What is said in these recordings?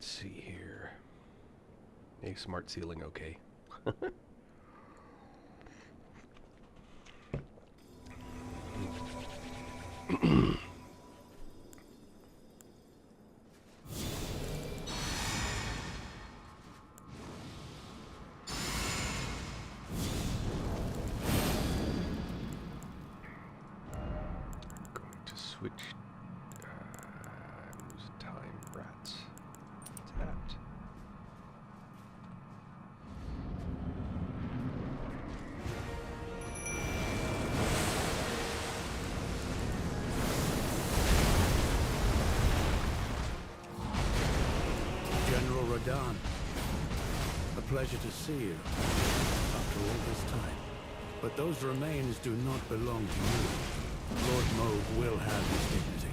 Let's see here. A smart ceiling, okay. Going to switch. Lose time, rats. What's that? General Radahn, a pleasure to see you after all this time. But those remains do not belong to you. Lord Moog will have his dignity.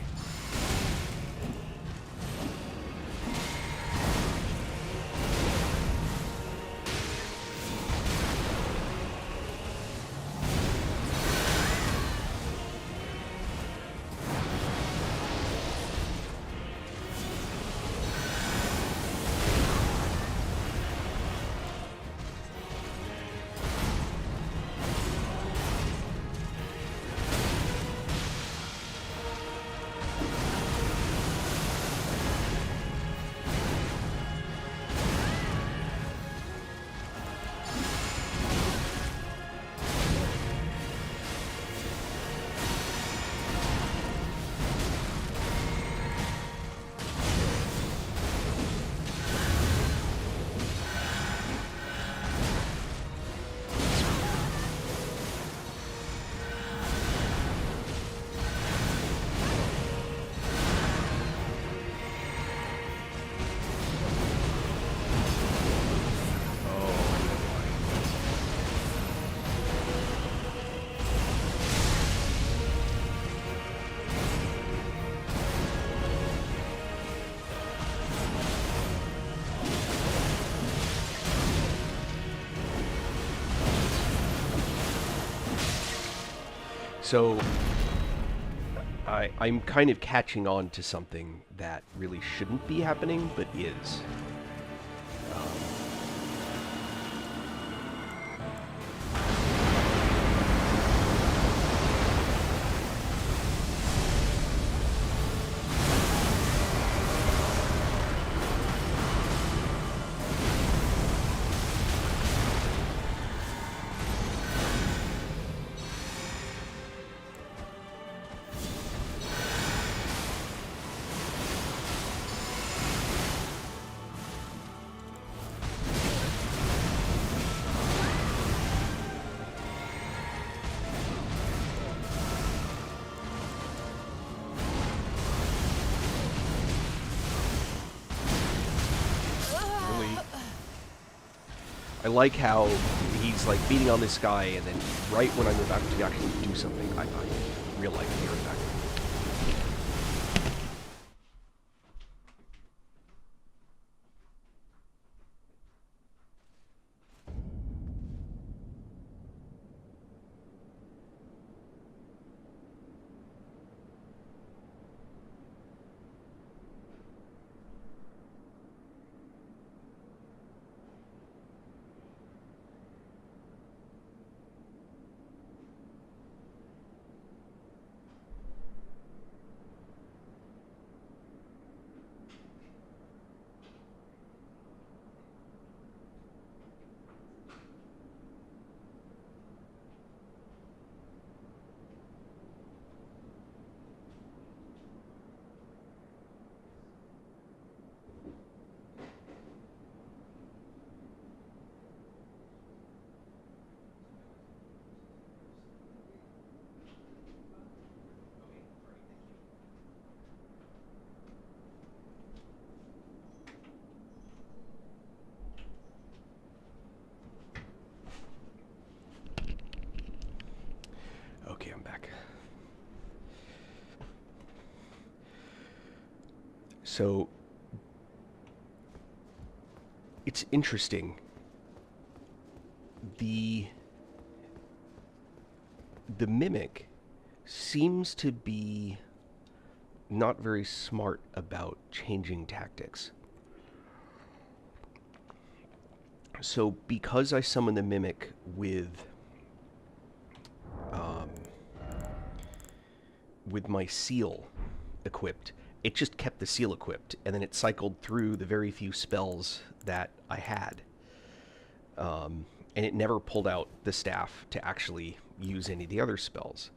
So, I'm kind of catching on to something that really shouldn't be happening, but is. I like how he's like beating on this guy, and then right when I'm about to actually do something, I real life hear it back. Okay, I'm back. So, it's interesting. The mimic seems to be not very smart about changing tactics. So because I summoned the Mimic um, with my seal equipped, it just kept the seal equipped, and then it cycled through the very few spells that I had. And it never pulled out the staff to actually use any of the other spells.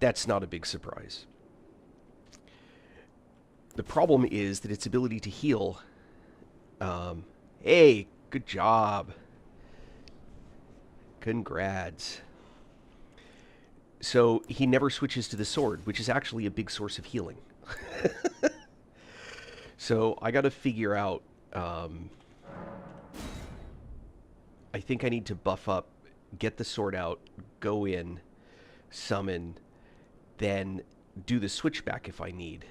That's not a big surprise. The problem is that its ability to heal... hey, good job. Congrats. So he never switches to the sword, which is actually a big source of healing. So I got to figure out... I think I need to buff up, get the sword out, go in, summon, then do the switchback if I need.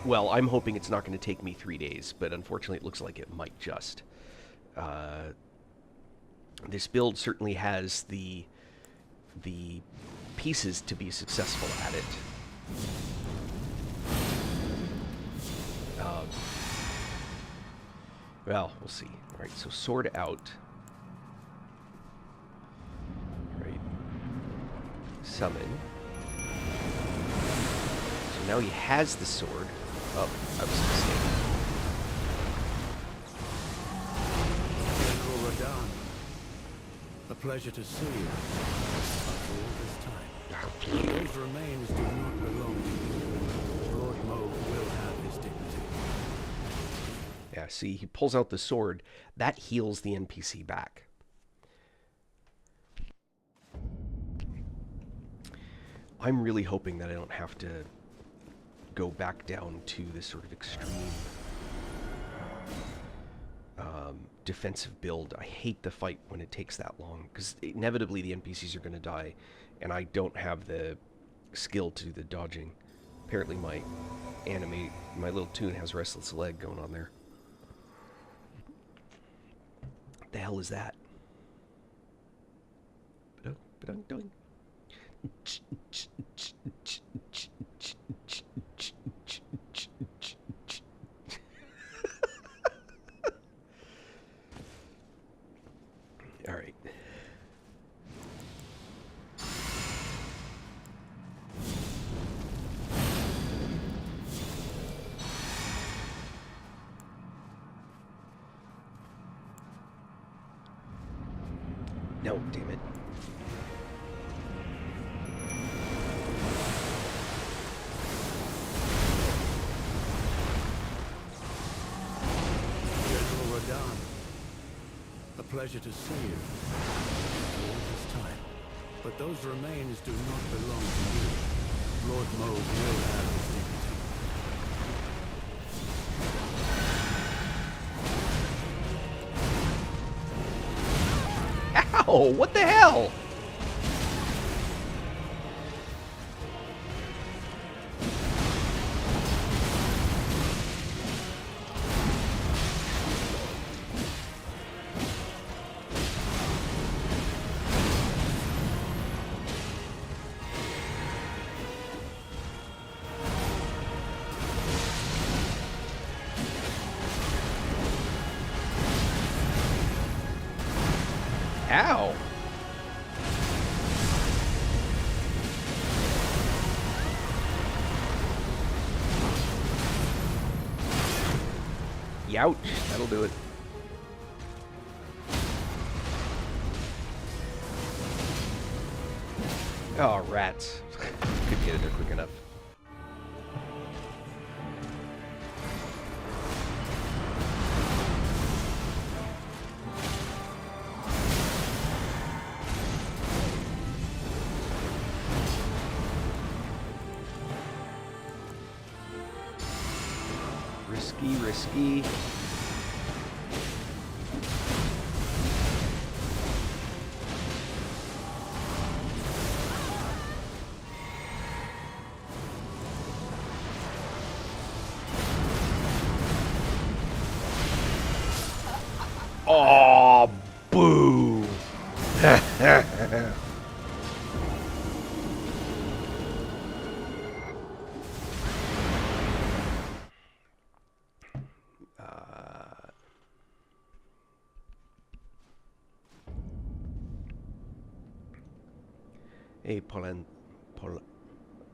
Well, I'm hoping it's not going to take me 3 days, but unfortunately it looks like it might just. This build certainly has the pieces to be successful at it. Well, we'll see. All right, so sword out. All right. Summon. So now he has the sword. Oh, I was mistaken. General Radahn, a pleasure to see you after all this time. Those remains do not belong to you. Lord Moog will have his dignity. Yeah, see, he pulls out the sword. That heals the NPC back. I'm really hoping that I don't have to go back down to this sort of extreme defensive build. I hate the fight when it takes that long, because inevitably the NPCs are going to die, and I don't have the skill to do the dodging. Apparently my little tune has restless leg going on there. What the hell is that? Ba-dum, all right. No, damn it. General Radahn, a pleasure to see you after all this time. But those remains do not belong to you. Lord Moog will have his dignity. Ow! What the hell? Ow! Youch, that'll do it. Oh, rats. Couldn't get it there quick enough. Risky. Oh, boo! A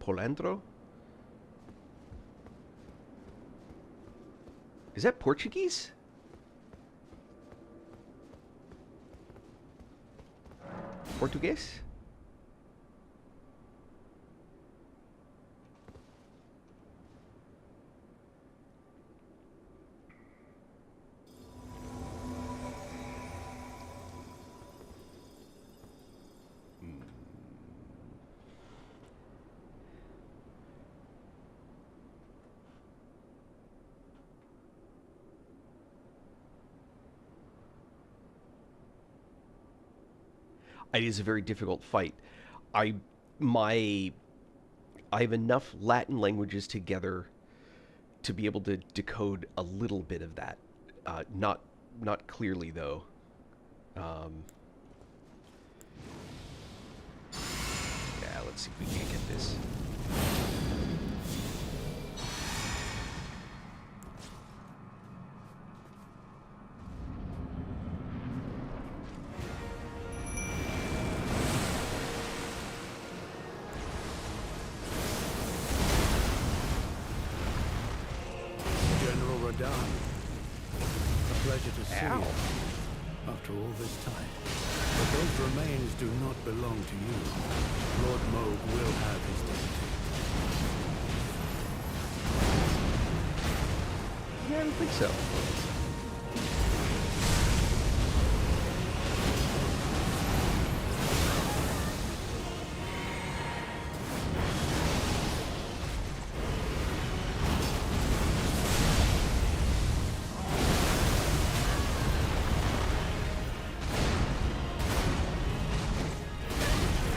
Polandro? Is that Portuguese? Portuguese? It is a very difficult fight. I my I have enough Latin languages together to be able to decode a little bit of that. Not clearly though. Um, yeah, let's see if we can't get this. General Radahn, a pleasure to see Ow. you after all this time. But those remains do not belong to you. Lord Moog will have his dignity. Yeah, I don't think so.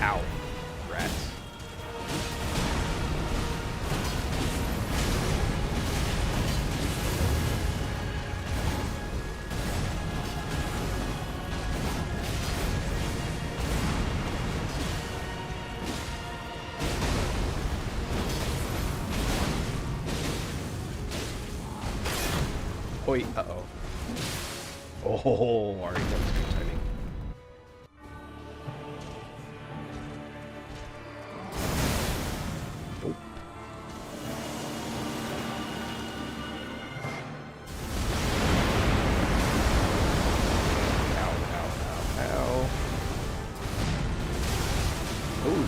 Ow. Rats. Oi, uh-oh. Oh, alright, that was good timing. Nope. Ow, ow, ow, ow. Ooh.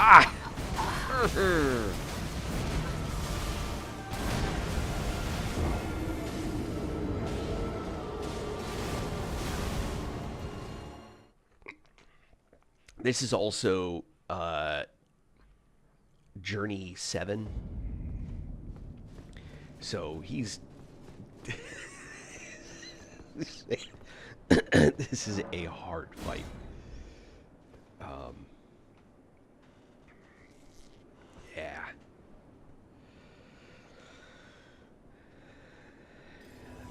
Ah! This is also Journey 7. So he's this is a hard fight. Yeah.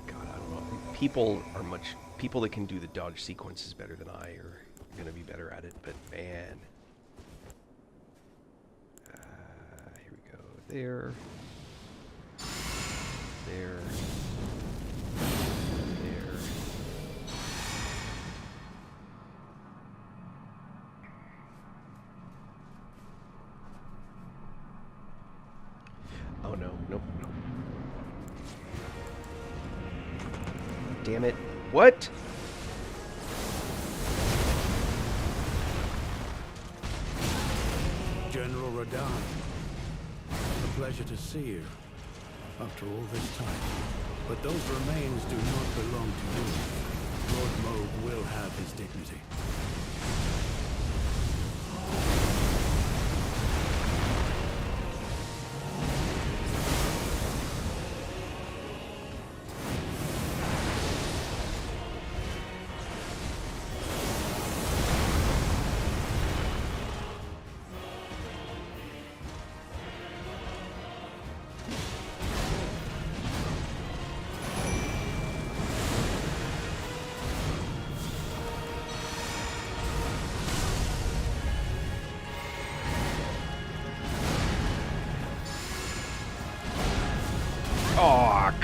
God, I don't know. People that can do the dodge sequences better than I are gonna be better at it. But man, here we go. There. There. There. Oh no, nope, nope. Damn it. What? General Radahn, a pleasure to see you after all this time. But those remains do not belong to you. Lord Moog will have his dignity.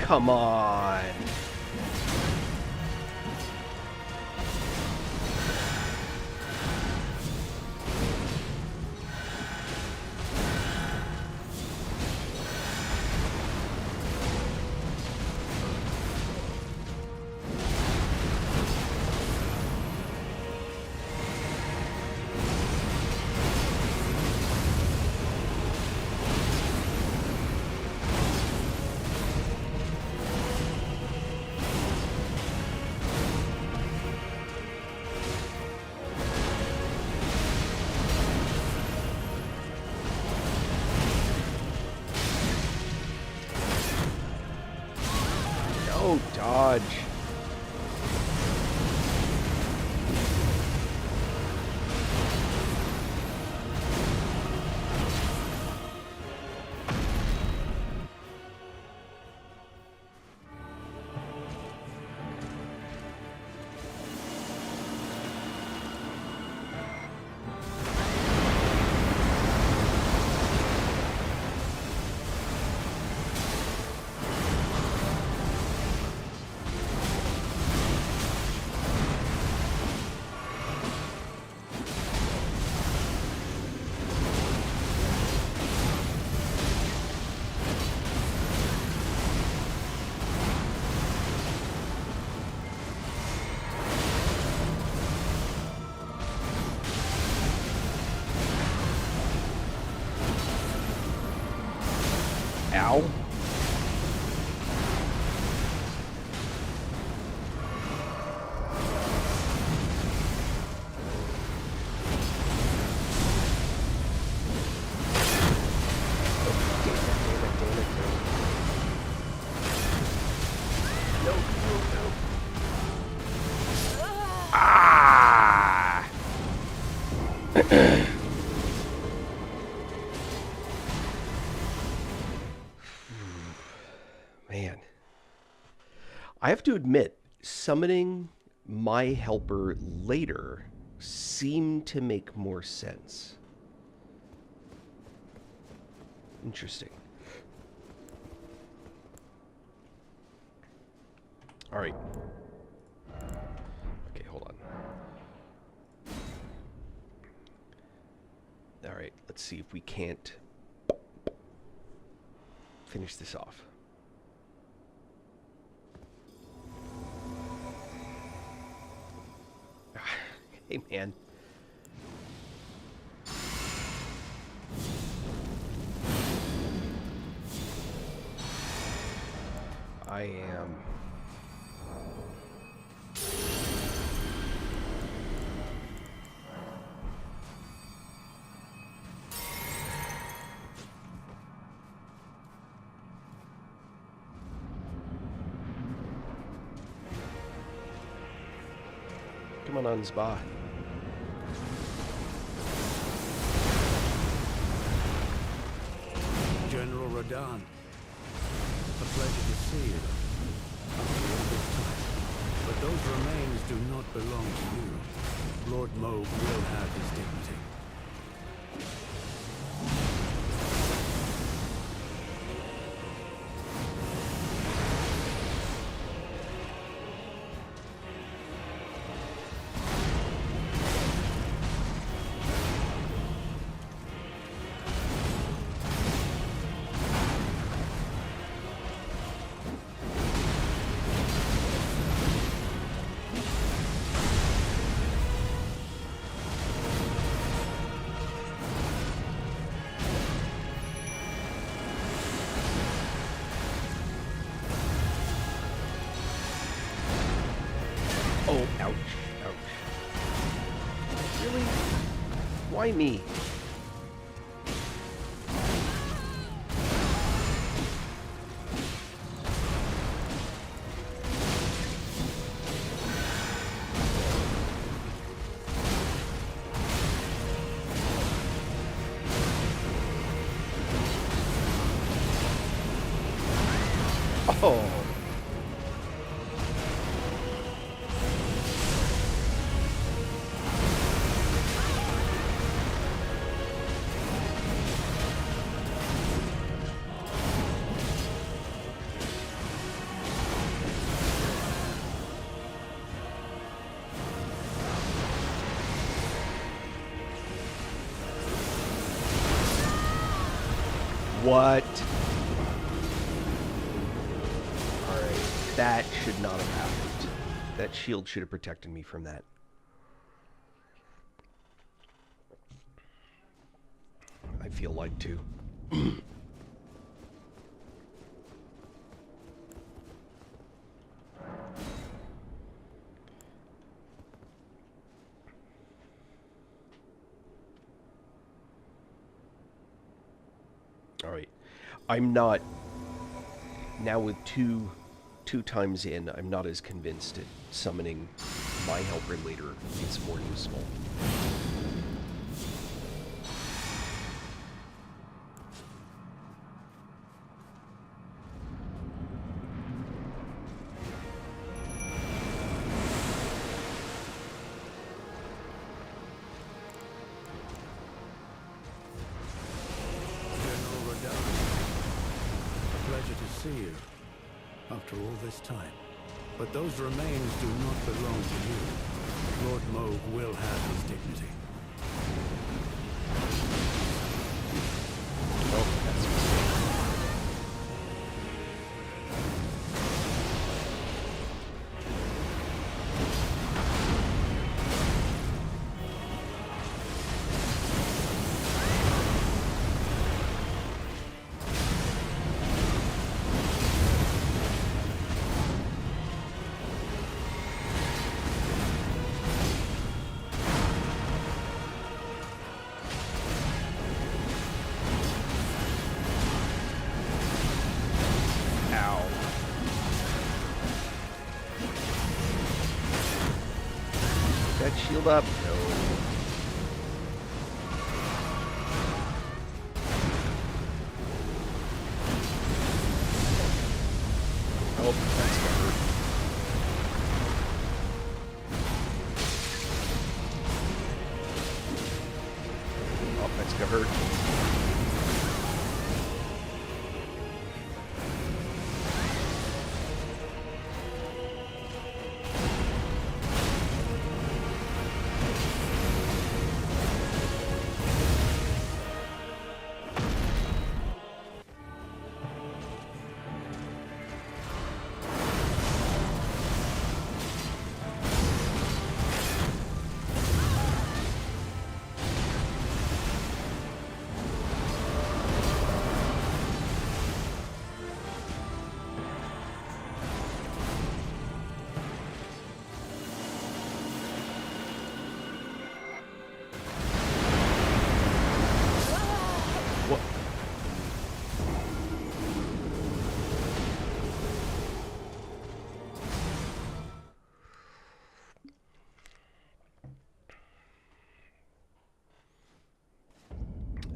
come on. No, dodge. Ow. Ah! Man. I have to admit, summoning my helper later seemed to make more sense. Interesting. All right. Okay, hold on. All right, let's see if we can't finish this off. Hey, man. I am... Come on, Spa. General Radahn, a pleasure to see you after all this time. But those remains do not belong to you. Lord Moog will have his dignity. Oh, ouch, ouch. Really? Why me? Oh. What? Alright, that should not have happened. That shield should have protected me from that. I feel like too. Alright. I'm not... Now with two times in, I'm not as convinced that summoning my helper later is more useful. You after all this time. But those remains do not belong to you. Lord Moog will have his dignity. Oh, that's shield up? No. Oh, that's gonna hurt. Oh, that's gonna hurt.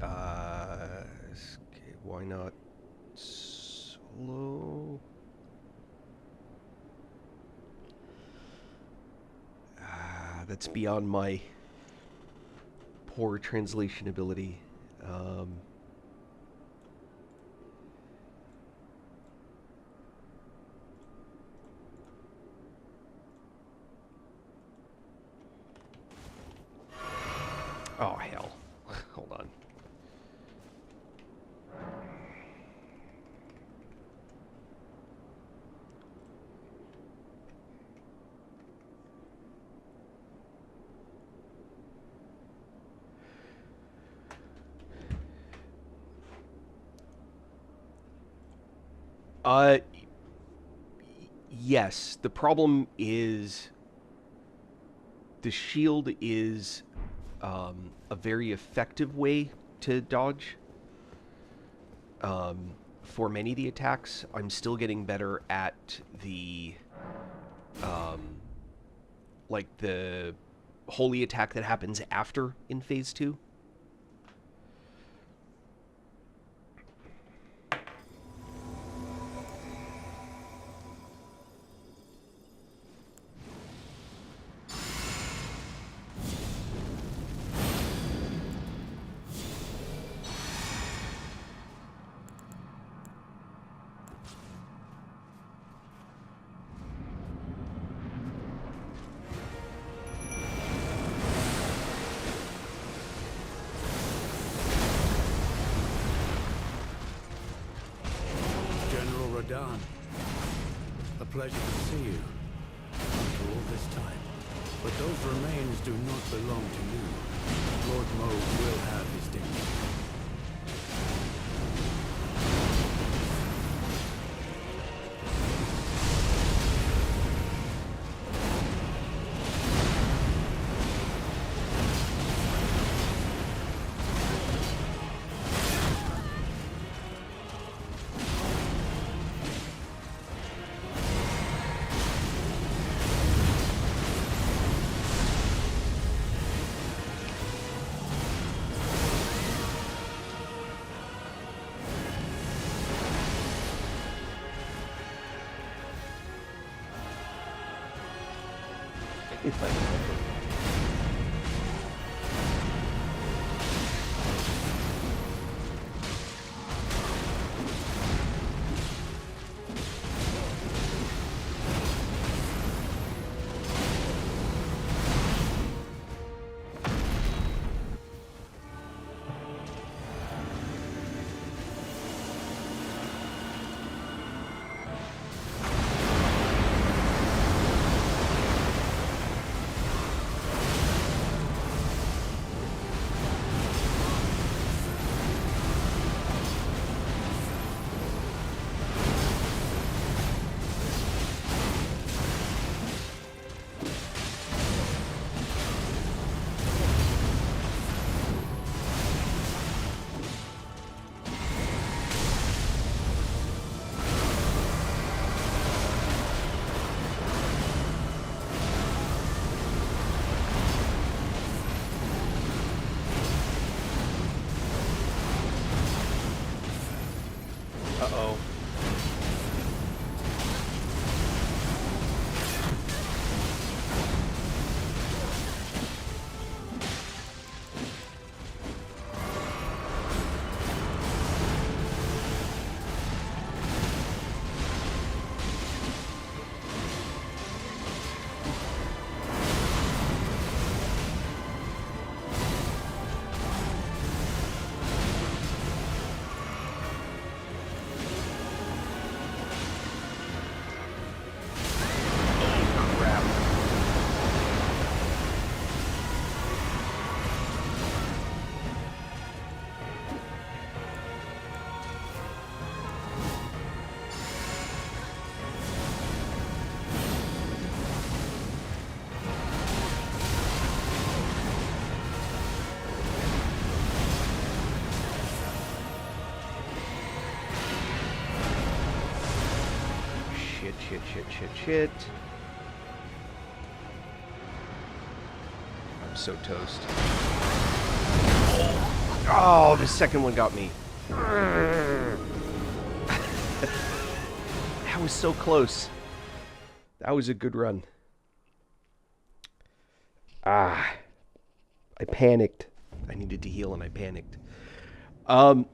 Okay, why not solo? That's beyond my poor translation ability. Oh, hell. Hold on. Yes. The problem is the shield is a very effective way to dodge. For many of the attacks, I'm still getting better at the like the holy attack that happens after in phase 2. Rodan. A pleasure to see you after all this time. But those remains do not belong to you. Lord Moog will have his dignity. If I remember. Uh-oh. Shit. I'm so toast. Oh, the second one got me. That was so close. That was a good run. I panicked. I needed to heal and I panicked. I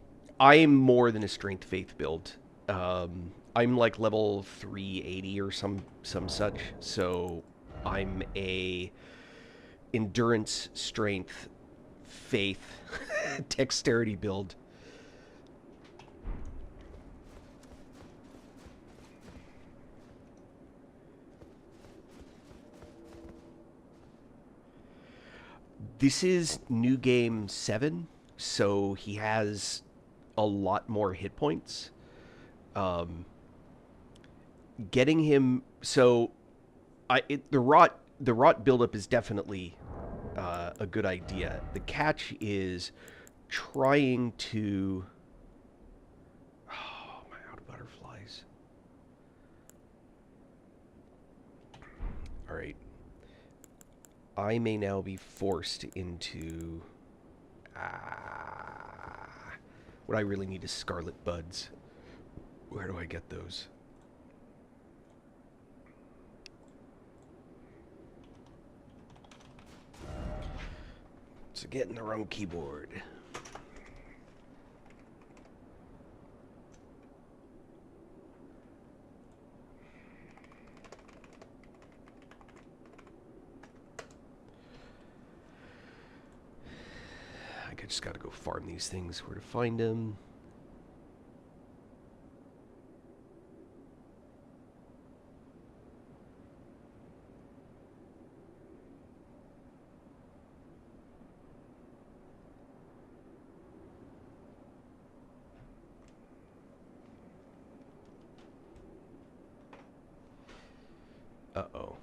am more than a strength faith build. I'm like level 380 or some such. So I'm a endurance, strength, faith, dexterity build. This is new game 7, so he has a lot more hit points. Getting him so the rot buildup is definitely a good idea. The catch is trying to. Oh, am I out of butterflies? All right. I may now be forced into. What I really need is scarlet buds. Where do I get those? So getting the wrong keyboard. I just gotta go farm these things. Where to find them? Uh-oh.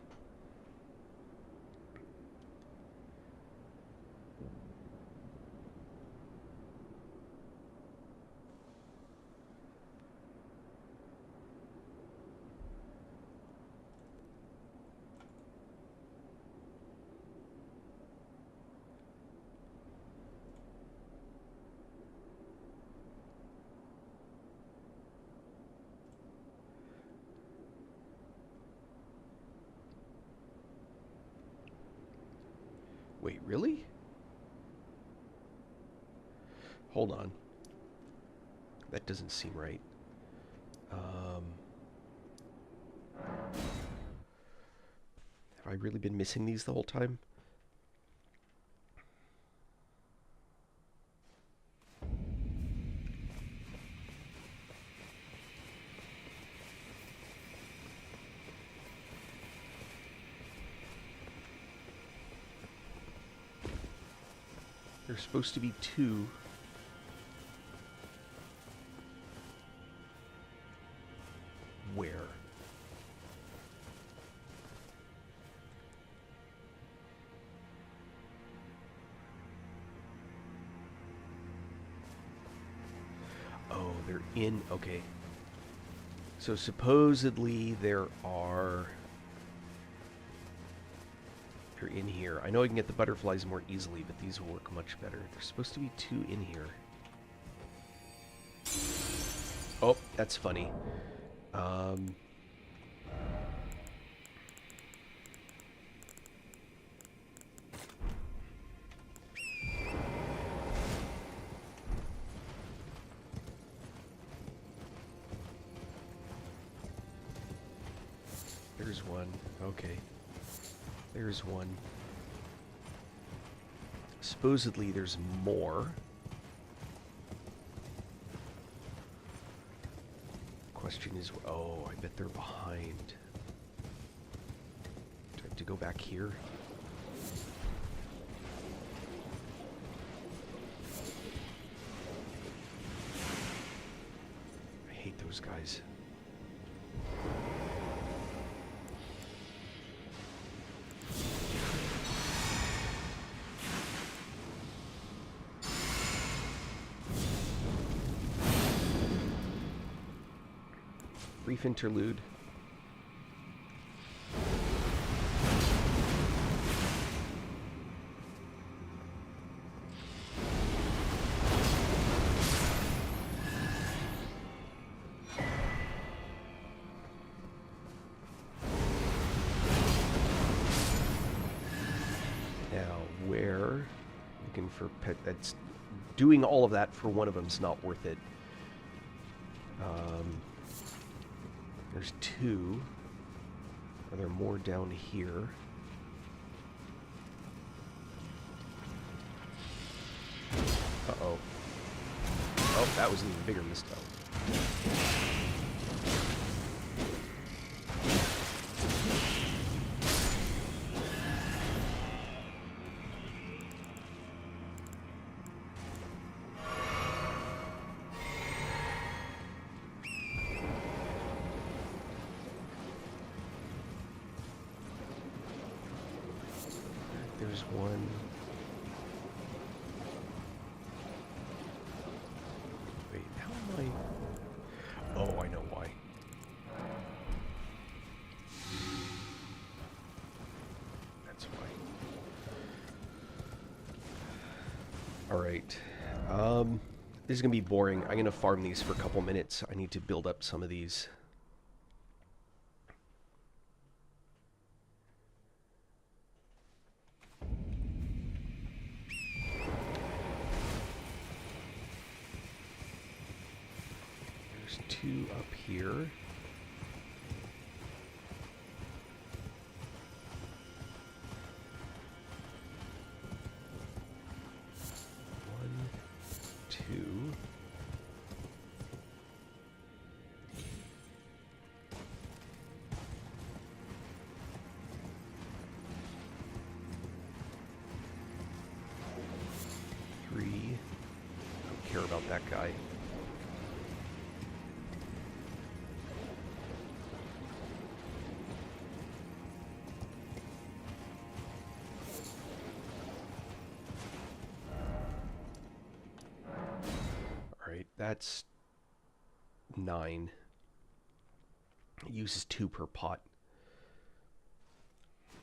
Wait, really? Hold on. That doesn't seem right. Have I really been missing these the whole time? There's supposed to be 2. Where? Oh, they're in... Okay. So supposedly there are... They're in here. I know I can get the butterflies more easily, but these will work much better. There's supposed to be 2 in here. Oh, that's funny. There's one. Okay. There's one. Supposedly there's more. Question is, oh, I bet they're behind. Do I have to go back here? I hate those guys. Brief interlude. Now, where? Looking for pet. That's doing all of that for one of them's not worth it. There's 2. Are there more down here? Uh-oh. Oh, that was an even bigger misstep. There's one. Wait, how am I... Oh, I know why. That's why. Alright. This is going to be boring. I'm going to farm these for a couple minutes. I need to build up some of these. There's 2 up here. Care about that guy. That's 9. It uses 2 per pot.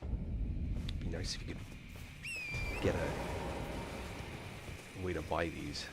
It'd be nice if you could get a way to buy these.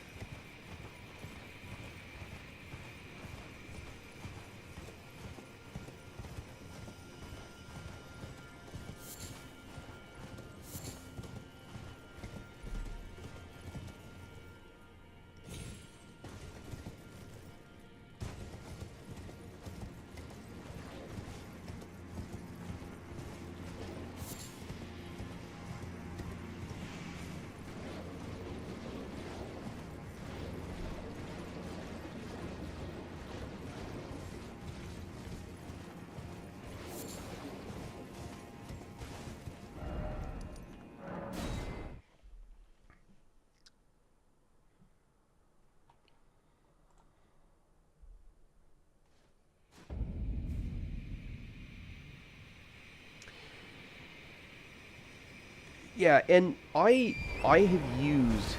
Yeah, and I have used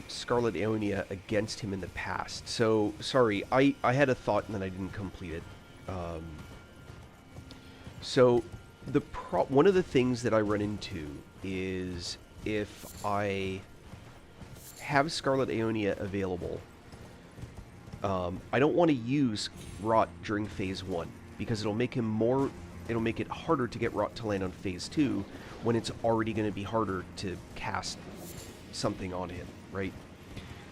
Scarlet Aeonia against him in the past. So sorry, I had a thought and then I didn't complete it. So one of the things that I run into is if I have Scarlet Aeonia available, I don't want to use Rot during Phase 1 because it'll make it harder to get Rot to land on Phase 2 when it's already going to be harder to cast something on him, right?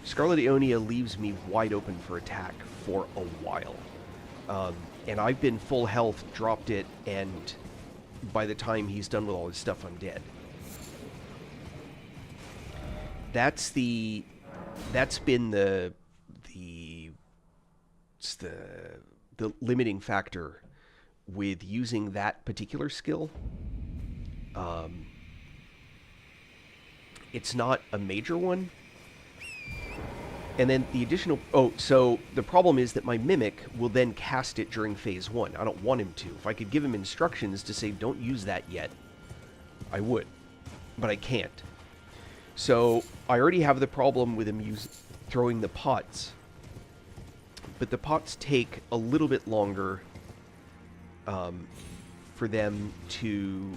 Scarlet Aeonia leaves me wide open for attack for a while. And I've been full health, dropped it, and by the time he's done with all his stuff, I'm dead. That's been the limiting factor with using that particular skill. It's not a major one. And then the additional... Oh, so the problem is that my Mimic will then cast it during Phase 1. I don't want him to. If I could give him instructions to say, don't use that yet, I would. But I can't. So I already have the problem with him throwing the pots. But the pots take a little bit longer for them to...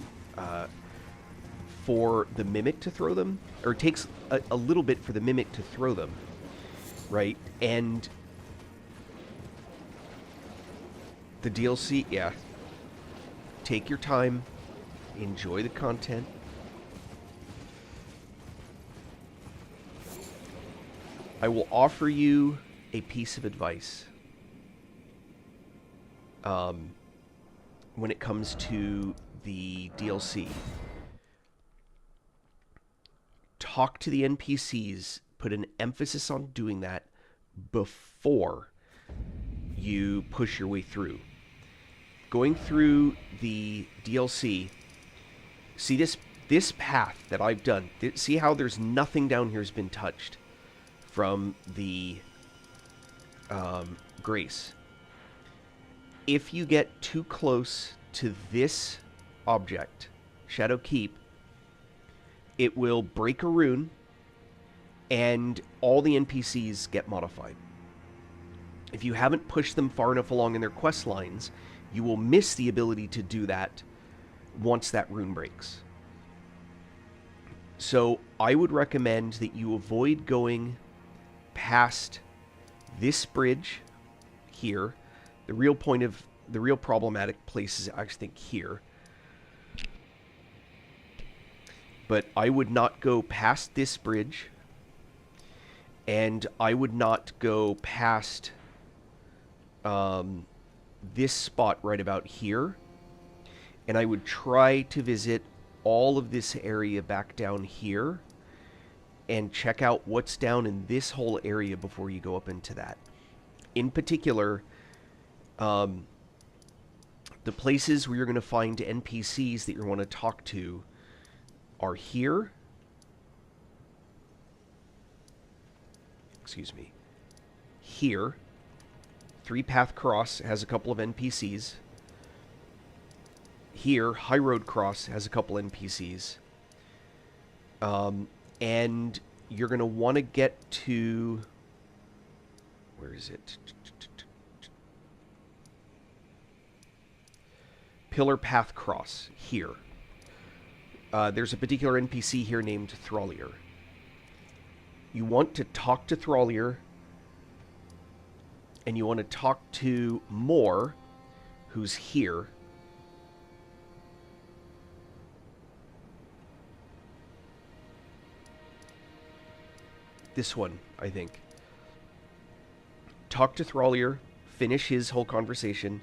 for the Mimic to throw them. Or it takes a little bit for the Mimic to throw them. Right? And the DLC, yeah. Take your time. Enjoy the content. I will offer you a piece of advice when it comes to the DLC. Talk to the NPCs. Put an emphasis on doing that before you push your way through. Going through the DLC, see this path that I've done. See how there's nothing down here has been touched from the Grace. If you get too close to this object, Shadow Keep, it will break a rune, and all the NPCs get modified. If you haven't pushed them far enough along in their quest lines, you will miss the ability to do that once that rune breaks. So I would recommend that you avoid going past this bridge here. The real problematic place is, I think, here. But I would not go past this bridge. And I would not go past this spot right about here. And I would try to visit all of this area back down here and check out what's down in this whole area before you go up into that. In particular, the places where you're going to find NPCs that you want to talk to are here. Excuse me. Here. 3-Path Cross has a couple of NPCs. Here, High Road Cross has a couple NPCs. And you're going to want to get to Where is it? Pillar Path Cross, here. There's a particular NPC here named Thrallier. You want to talk to Thrallier, and you want to talk to Moore, who's here. This one, I think. Talk to Thrallier, finish his whole conversation.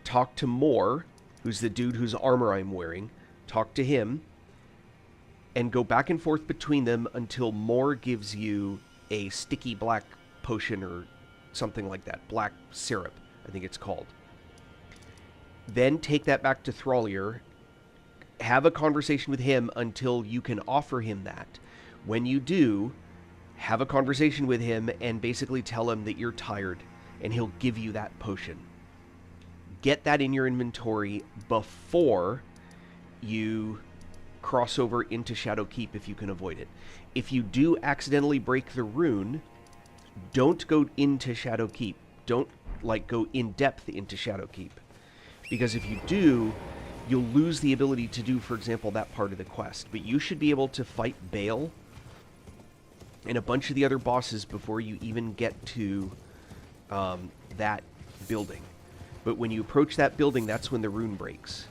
Talk to Moore, who's the dude whose armor I'm wearing. Talk to him, and go back and forth between them until Moore gives you a sticky black potion or something like that. Black syrup, I think it's called. Then take that back to Thrallier. Have a conversation with him until you can offer him that. When you do, have a conversation with him and basically tell him that you're tired, and he'll give you that potion. Get that in your inventory before you cross over into Shadowkeep if you can avoid it. If you do accidentally break the rune, don't go into Shadowkeep. Don't, go in depth into Shadowkeep. Because if you do, you'll lose the ability to do, for example, that part of the quest. But you should be able to fight Bale and a bunch of the other bosses before you even get to that building. But when you approach that building, that's when the rune breaks.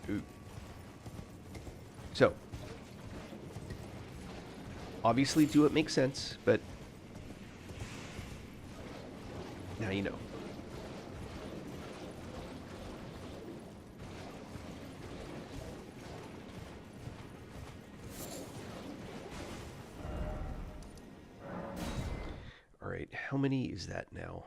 Ooh. So, obviously do it makes sense, but now you know. Alright, how many is that now?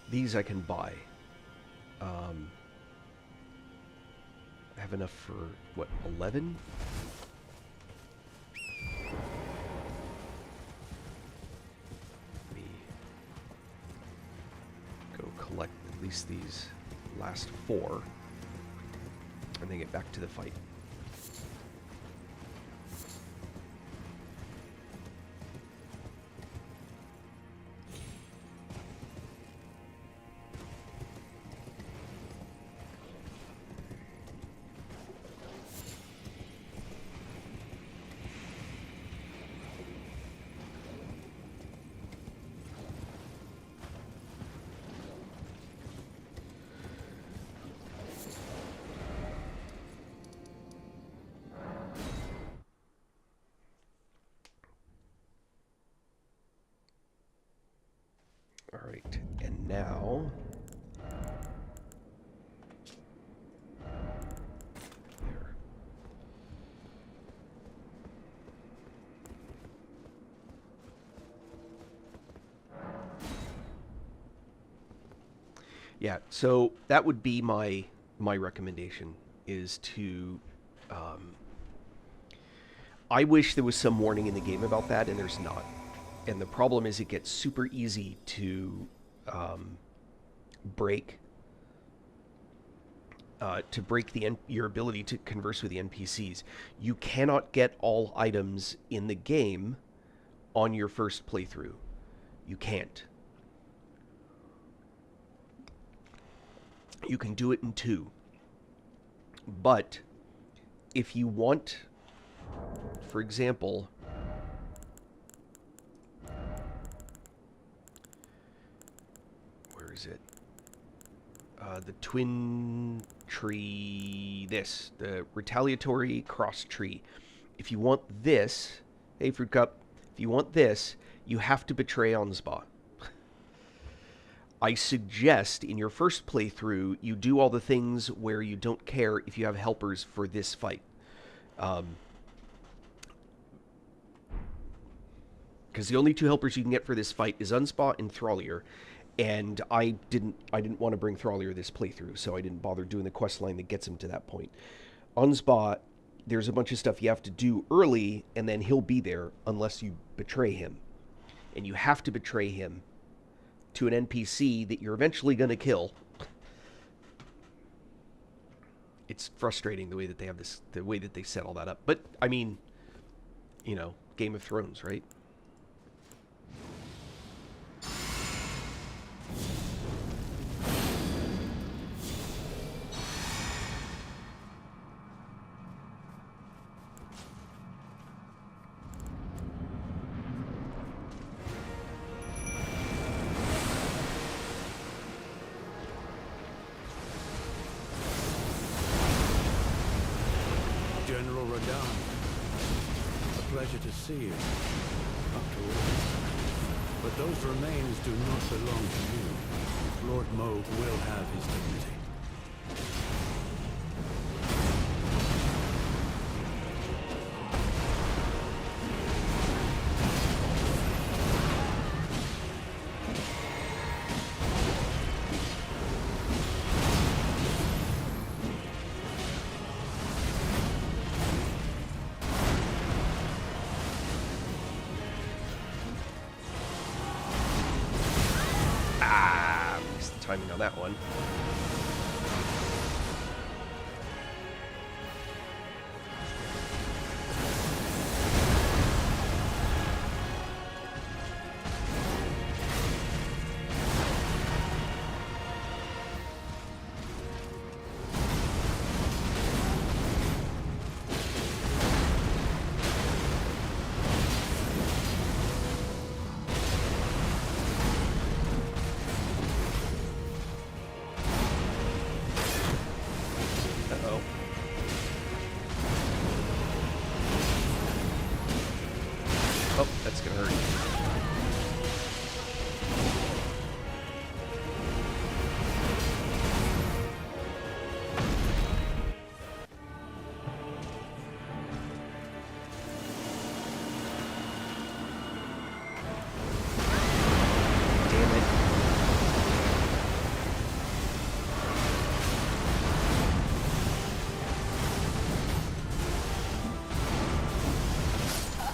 These I can buy. I have enough for, what, 11? Let me go collect at least these last 4, and then get back to the fight. Alright, and now... there. Yeah, so that would be my recommendation, is to... I wish there was some warning in the game about that, and there's not. And the problem is it gets super easy to break your ability to converse with the NPCs. You cannot get all items in the game on your first playthrough. You can't. You can do it in 2. But if you want, for example... is it? The twin tree, the retaliatory cross tree. If you want this, hey Fruit Cup, if you want this, you have to betray Ansbach. I suggest in your first playthrough, you do all the things where you don't care if you have helpers for this fight. Because the only 2 helpers you can get for this fight is Ansbach and Thrallier. And I didn't want to bring Thralier this playthrough, so I didn't bother doing the quest line that gets him to that point. Unspa, there's a bunch of stuff you have to do early, and then he'll be there unless you betray him. And you have to betray him to an NPC that you're eventually going to kill. It's frustrating the way that they have this, the way that they set all that up. But, I mean, you know, Game of Thrones, right? General Radahn, a pleasure to see you. After all this time. But those remains do not belong to you. Lord Moog will have his dignity. Timing on that one. Oh, that's gonna hurt. Damn it.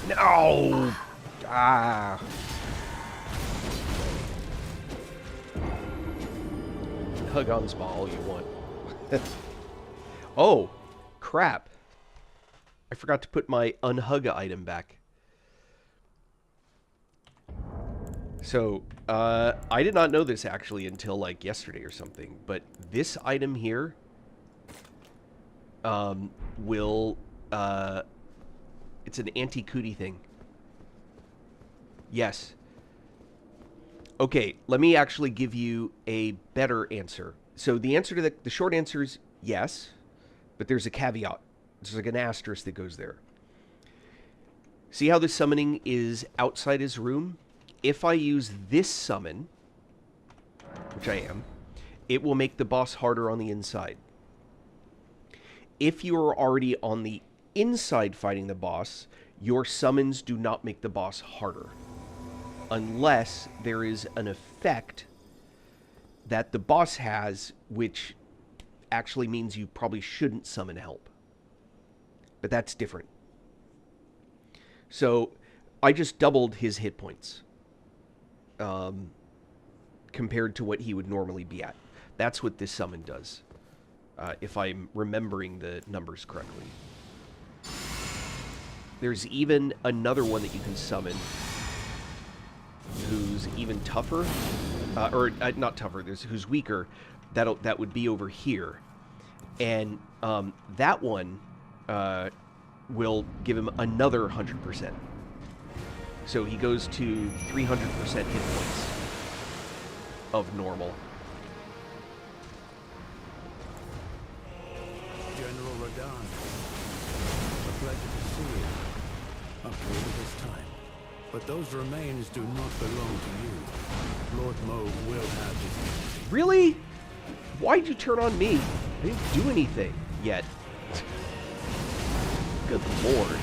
No! Ah. Hug on Spa all you want. Oh, crap. I forgot to put my unhug item back. So, I did not know this actually until like yesterday or something, but this item here will, it's an anti-cootie thing. Yes. Okay, let me actually give you a better answer. So the answer to the short answer is yes, but there's a caveat. There's like an asterisk that goes there. See how the summoning is outside his room? If I use this summon, which I am, it will make the boss harder on the inside. If you are already on the inside fighting the boss, your summons do not make the boss harder. Unless there is an effect that the boss has, which actually means you probably shouldn't summon help. But that's different. So, I just doubled his hit points. Compared to what he would normally be at. That's what this summon does. If I'm remembering the numbers correctly. There's even another one that you can summon who's even tougher, not tougher. Who's weaker. That would be over here, and that one will give him another 100%. So he goes to 300% hit points of normal. General Radahn, a pleasure to see you. After all this time. But those remains do not belong to you. Lord Moog will have his... Really? Why'd you turn on me? I didn't do anything yet. Good lord.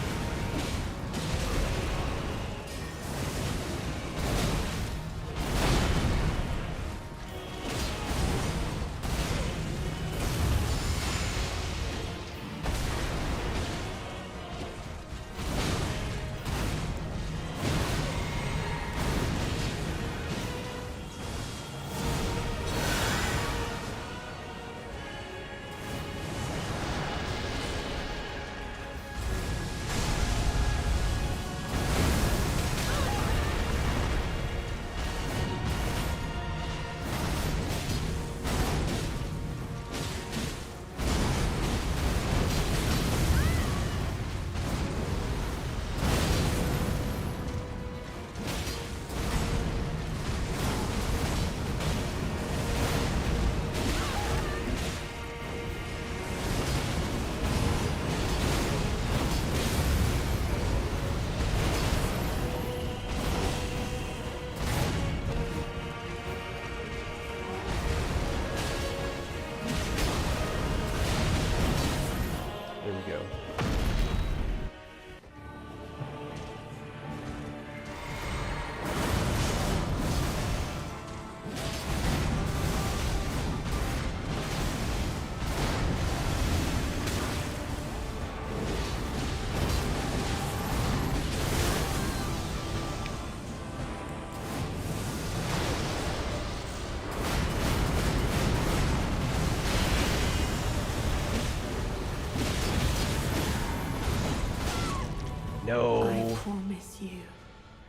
No. promise you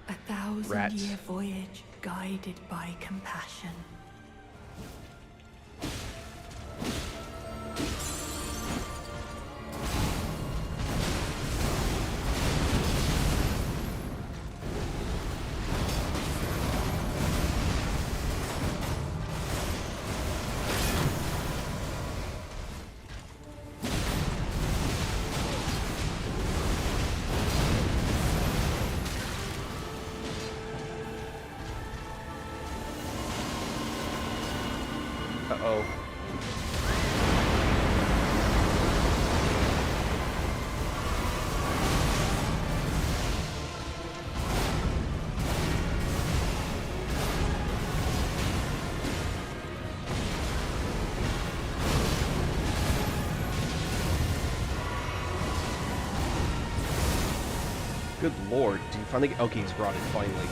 a 1,000-year voyage guided by compassion. Uh-oh. Good lord. Did you finally get... Okay, he's brought it, finally.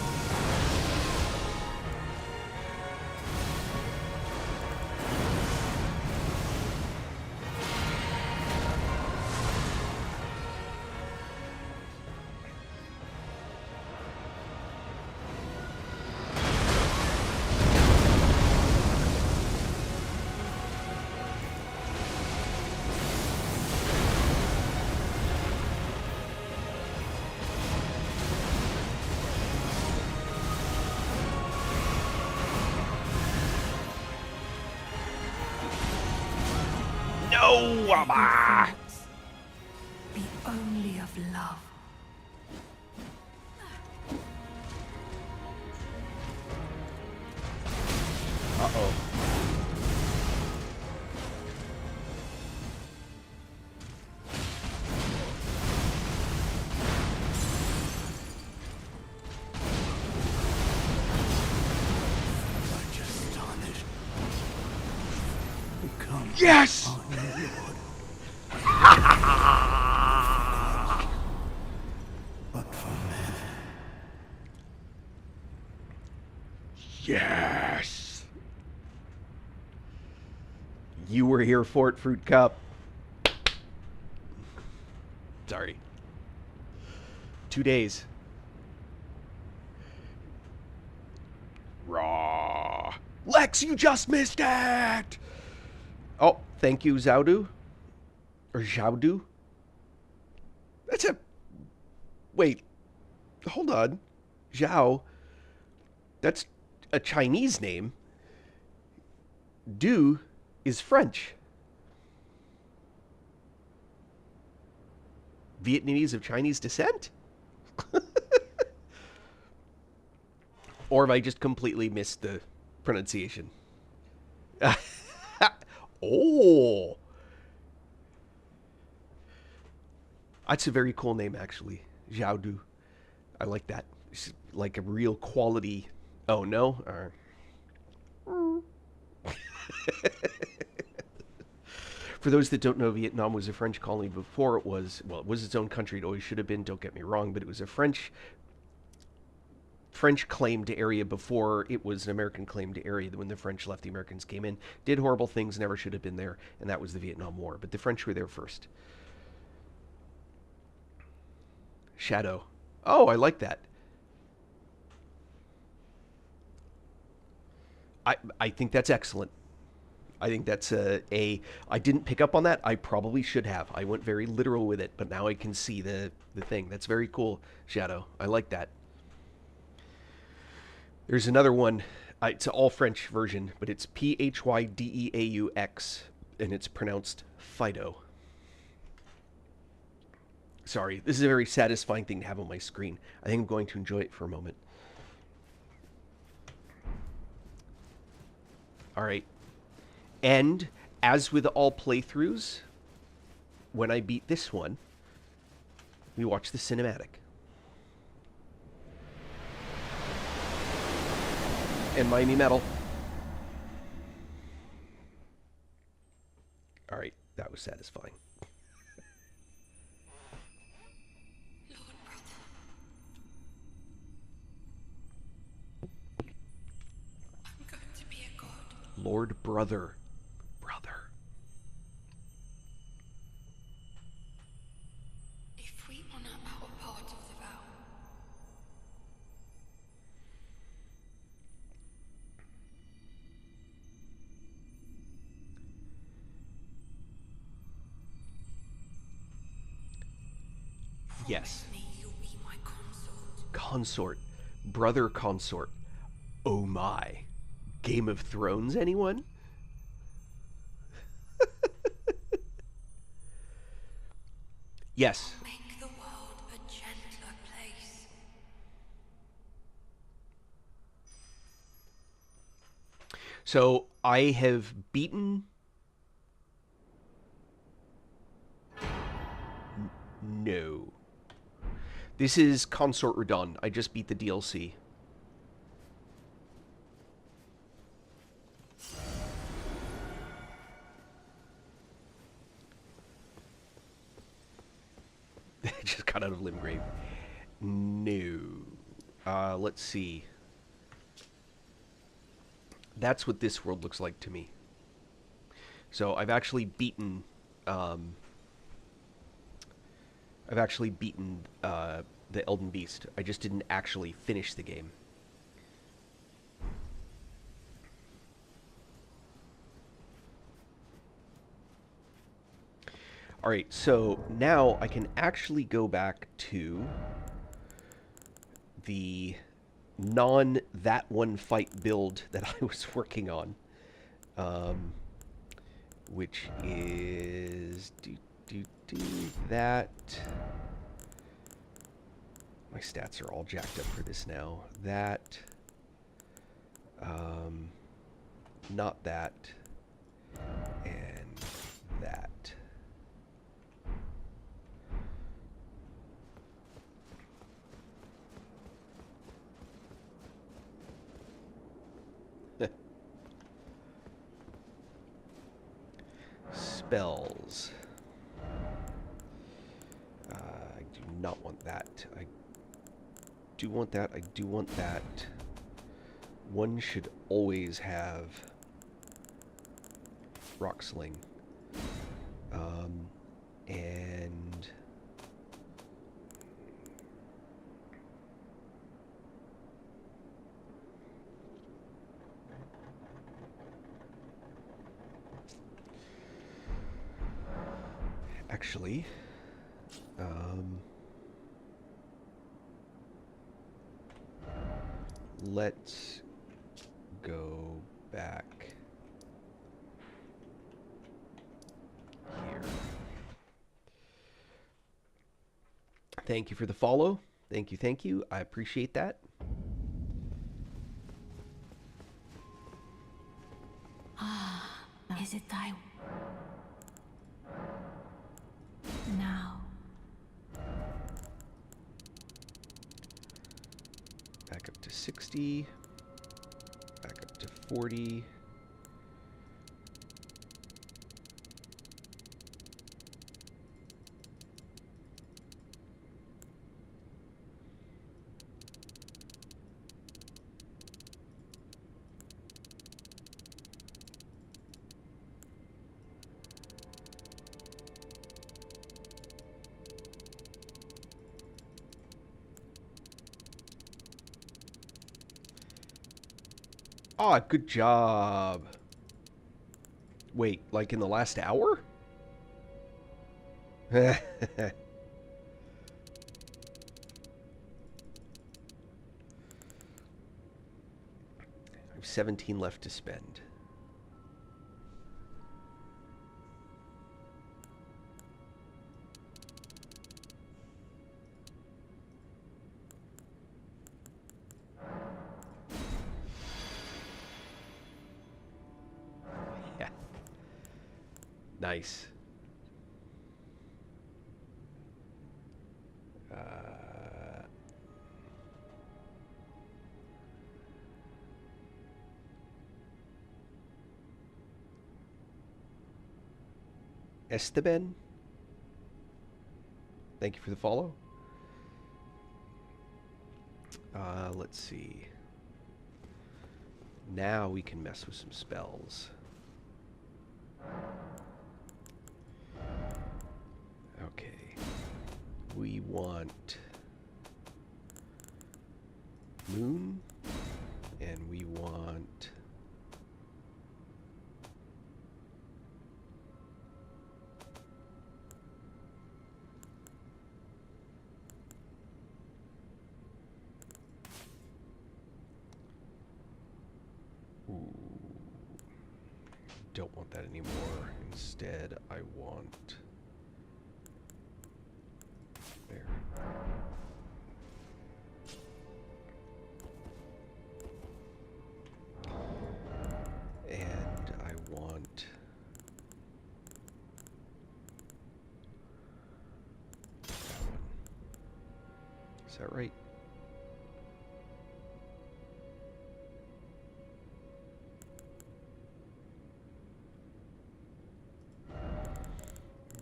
No! Ah! Be only of love. Uh-oh. Such astonished. Come, Yes! on, Lord. But for men, Yes! You were here for it, Fruit Cup. Sorry. 2 days. Raw. Lex, you just missed it! Oh, thank you, Zhao. Or Zhao. That's a... Wait. Hold on. Zhao. That's a Chinese name. Du is French. Vietnamese of Chinese descent? Or have I just completely missed the pronunciation? Oh! That's a very cool name, actually. Zhao Du. I like that. It's like a real quality... Oh, no? For those that don't know, Vietnam was a French colony before it was... Well, it was its own country. It always should have been, don't get me wrong, but it was a French claimed area before it was an American claimed area. When the French left, the Americans came in, did horrible things, never should have been there, and that was the Vietnam War. But the French were there first. Shadow. Oh, I like that. I think that's excellent. I think that's I didn't pick up on that. I probably should have. I went very literal with it, but now I can see the thing. That's very cool, Shadow. I like that. There's another one. It's an all French version, but it's Phydeaux, and it's pronounced Fido. Sorry, this is a very satisfying thing to have on my screen. I think I'm going to enjoy it for a moment. All right. And as with all playthroughs, when I beat this one, we watch the cinematic. And Miami Metal. All right, that was satisfying. Lord Brother. Brother. If we honor our part of Yes. Me you'll be my consort. Consort. Brother consort. Oh my. Game of Thrones, anyone? Yes. Make the world a gentler place. So I have beaten. No. This is Consort Redon. I just beat the DLC. Just got out of Limgrave. No. Let's see. That's what this world looks like to me. So I've actually beaten. I've actually beaten the Elden Beast. I just didn't actually finish the game. Alright, so now I can actually go back to the non-that one fight build that I was working on. Which is... that... My stats are all jacked up for this now. That... not that. And that. Spells. I do not want that. I do want that. I do want that. One should always have Rock Sling. And actually, let's go back here. Thank you for the follow. Thank you, thank you. I appreciate that. Is it thy... Now. Back up to 60. Back up to 40. Ah, good job. Wait, like in the last hour? I have 17 left to spend. Yeah. Nice. Esteban, thank you for the follow. Let's see. Now we can mess with some spells. Okay. We want Moon, and we want don't want that anymore. Instead, I want... There. And I want... that one. Is that right?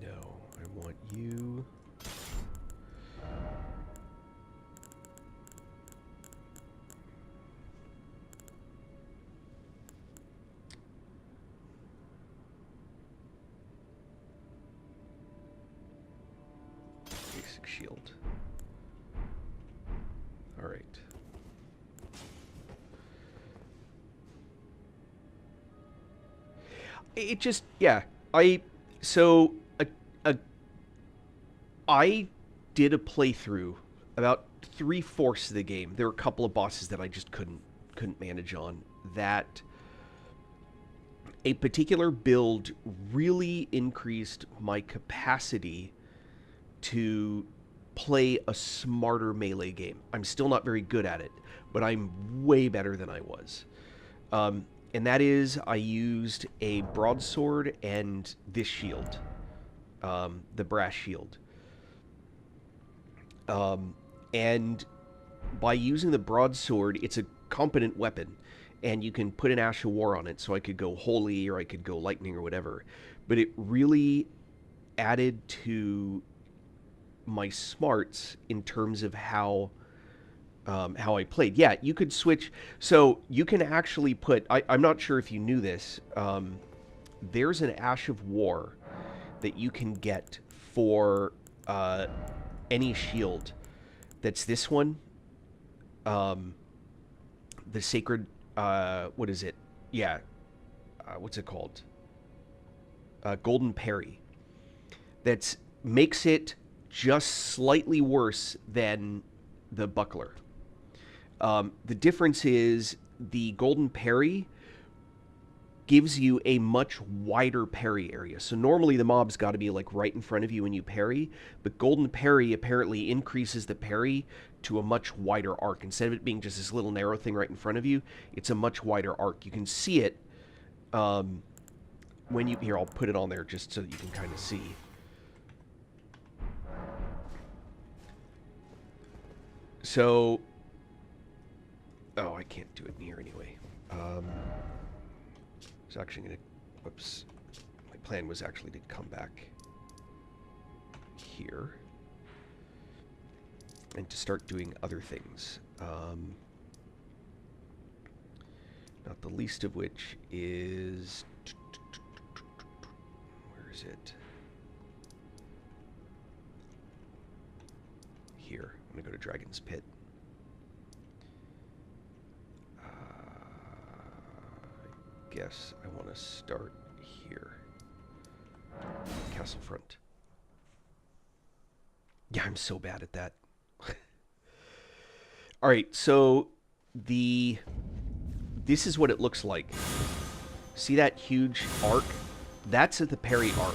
No, I want you. Basic shield. All right. It just, yeah. So, I did a playthrough about 3/4 of the game. There were a couple of bosses that I just couldn't manage on. That a particular build really increased my capacity to play a smarter melee game. I'm still not very good at it, but I'm way better than I was. And that is, I used a broadsword and this shield, the brass shield. And by using the broadsword, it's a competent weapon, and you can put an Ash of War on it, so I could go holy or I could go lightning or whatever. But it really added to my smarts in terms of how I played. Yeah, you could switch. So you can actually put... I'm not sure if you knew this. There's an Ash of War that you can get for any shield. That's this one. The Sacred... what is it? Yeah. What's it called? Golden Parry. That makes it just slightly worse than the Buckler. The difference is the Golden Parry gives you a much wider parry area. So normally the mob's got to be like right in front of you when you parry, but Golden Parry apparently increases the parry to a much wider arc. Instead of it being just this little narrow thing right in front of you, it's a much wider arc. You can see it when you... Here, I'll put it on there just so that you can kind of see. So... Oh, I can't do it in here anyway. I was actually going to... Whoops. My plan was actually to come back here and to start doing other things. Not the least of which is... Where is it? Here. I'm going to go to Dragon's Pit. I guess I want to start here. Castle Front. Yeah, I'm so bad at that. All right, so this is what it looks like. See that huge arc? That's at the parry arc.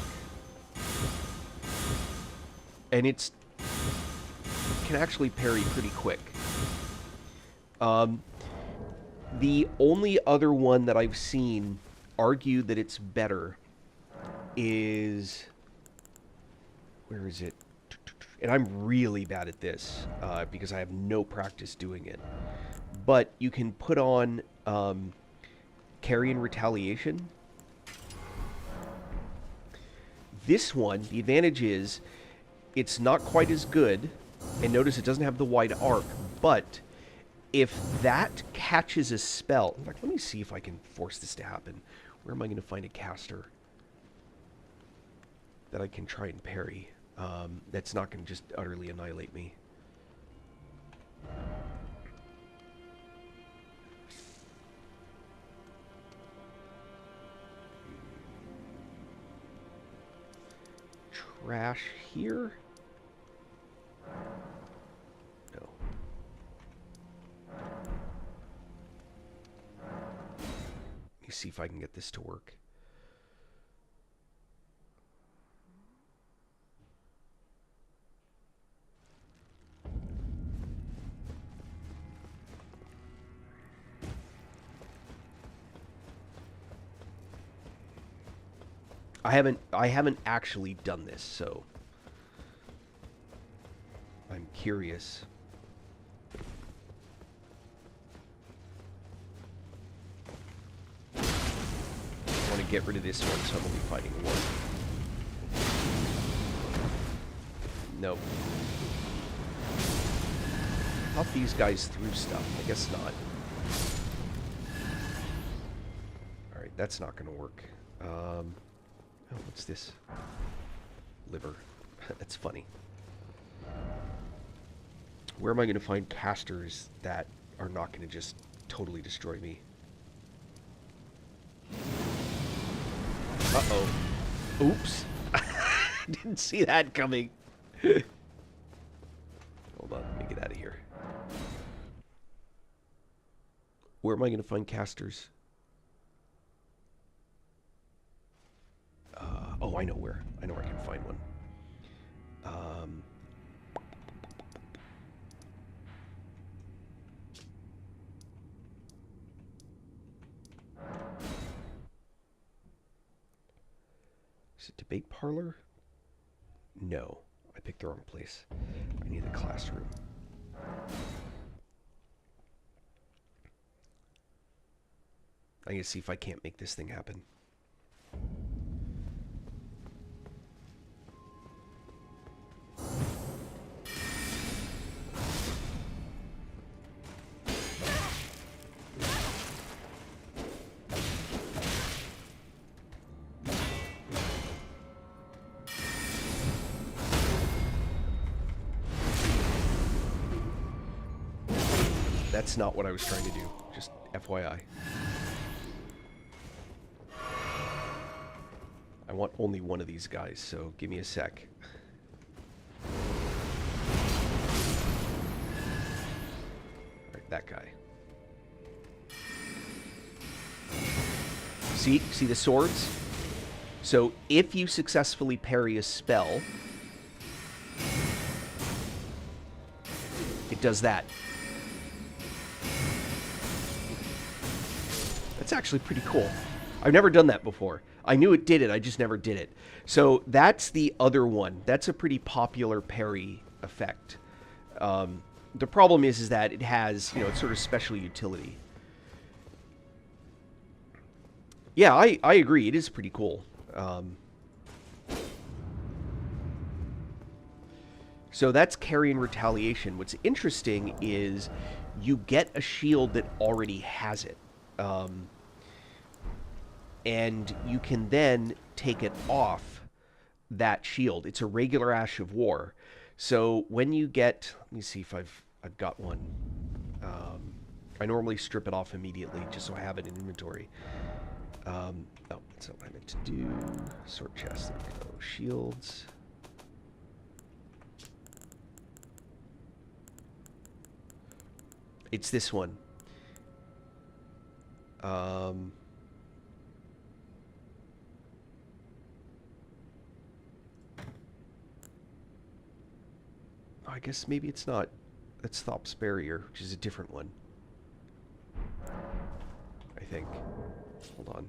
And it can actually parry pretty quick. The only other one that I've seen argue that it's better is... Where is it? And I'm really bad at this because I have no practice doing it. But you can put on Carrion Retaliation. This one, the advantage is it's not quite as good. And notice it doesn't have the wide arc, but... If that catches a spell... In fact, let me see if I can force this to happen. Where am I going to find a caster that I can try and parry? That's not going to just utterly annihilate me. Trash here? No. Let me see if I can get this to work. I haven't actually done this, so I'm curious. I want to get rid of this one, so I'm only fighting one. Nope. I thought these guys threw stuff. I guess not. Alright, that's not going to work. Oh, what's this? Liver. That's funny. Where am I going to find casters that are not going to just totally destroy me? Uh-oh. Oops. Didn't see that coming. Hold on, let me get out of here. Where am I going to find casters? Oh, I know where. I know where I can find one. Is it debate parlor? No, I picked the wrong place. I need a classroom. I'm gonna see if I can't make this thing happen. That's not what I was trying to do, just FYI. I want only one of these guys, so give me a sec. Alright, that guy. See the swords? So if you successfully parry a spell, it does that. That's actually pretty cool. I've never done that before. I knew it did it, I just never did it. So that's the other one. That's a pretty popular parry effect. The problem is that it has, it's sort of special utility. Yeah, I agree. It is pretty cool. So that's carry and retaliation. What's interesting is you get a shield that already has it. And you can then take it off that shield. It's a regular Ash of War. So when you get... Let me see if I've got one. I normally strip it off immediately just so I have it in inventory. Oh, that's not what I meant to do. Sword chest. There we go. Shields. It's this one. I guess maybe it's not. It's Thop's Barrier, which is a different one. I think. Hold on.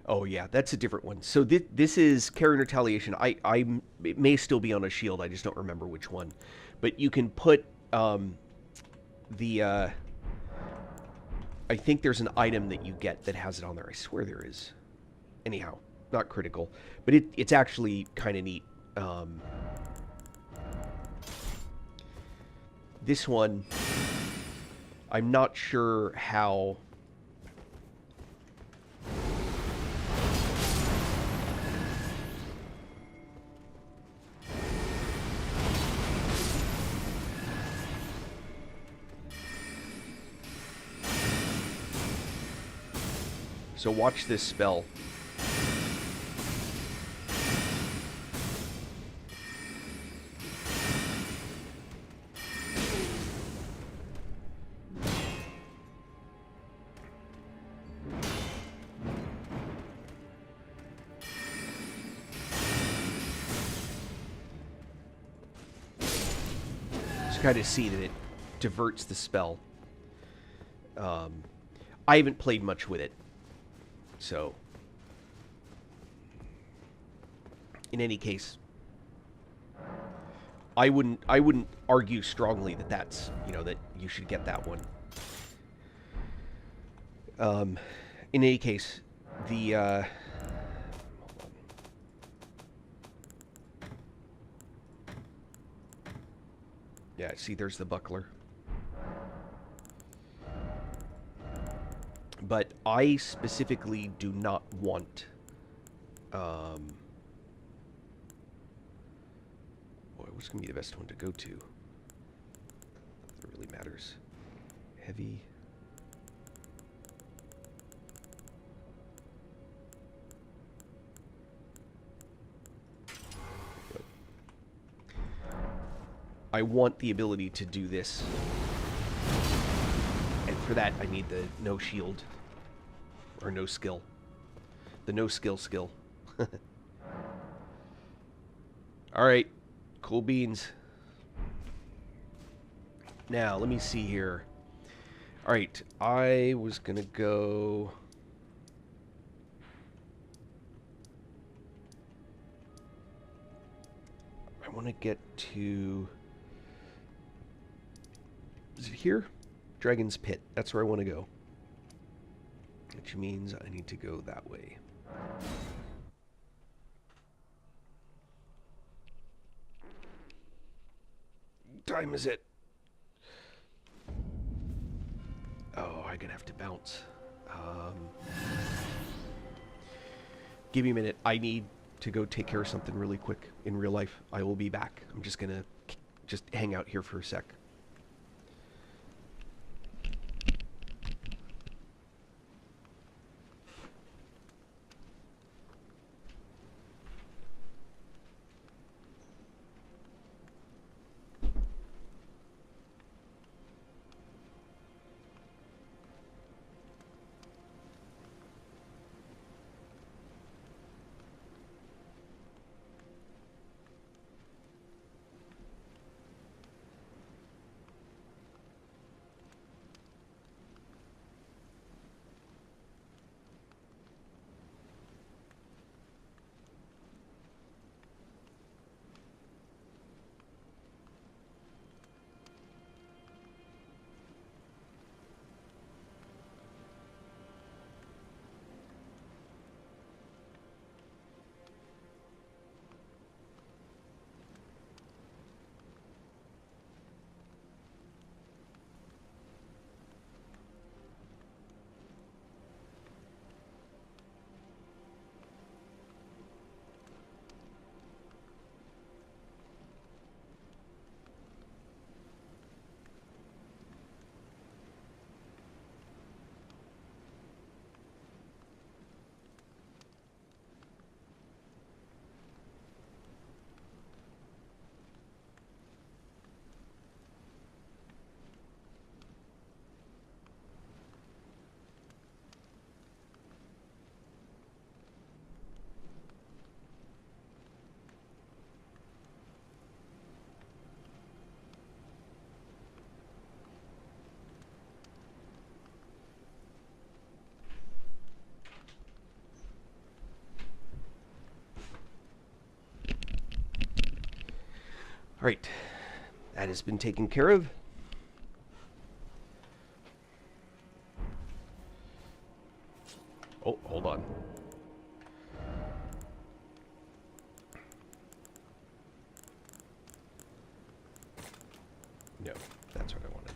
Oh yeah, that's a different one. So this is Carry and Retaliation. It may still be on a shield. I just don't remember which one. But you can put I think there's an item that you get that has it on there. I swear there is. Anyhow, not critical. But it's actually kind of neat. This one, I'm not sure how... So watch this spell. kind of see that it diverts the spell. I haven't played much with it, so in any case, I wouldn't argue strongly that that's, that you should get that one. In any case, the hold on. Yeah, see, there's the buckler. But I specifically do not want boy, what's going to be the best one to go to? That really matters. Heavy. I want the ability to do this. And for that, I need the no shield. Or no skill. The no skill. Alright. Cool beans. Now, let me see here. Alright, I was gonna go... I want to get to... Is it here? Dragon's Pit. That's where I want to go. Which means I need to go that way. Time is it? Oh, I'm gonna have to bounce. Give me a minute. I need to go take care of something really quick in real life. I will be back. I'm just gonna hang out here for a sec. Alright, that has been taken care of. Oh, hold on. No, that's what I wanted.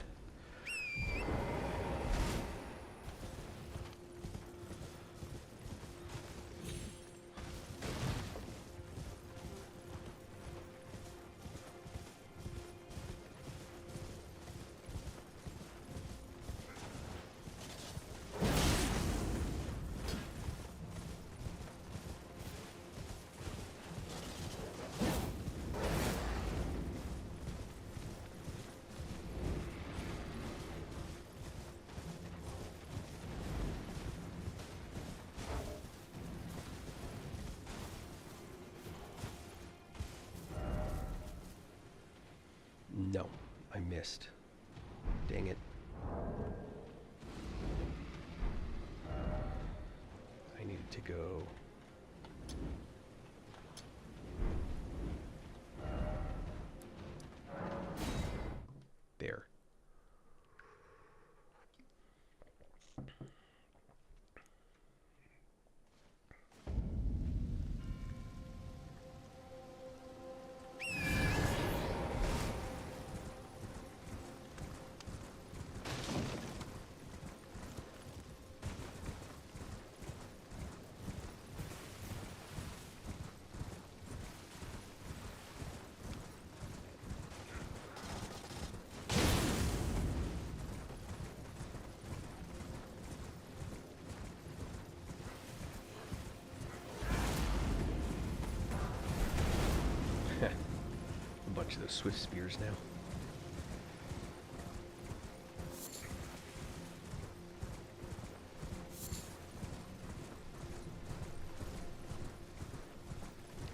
No, I missed. Dang it. I needed to go... there. A bunch of those swift spears now.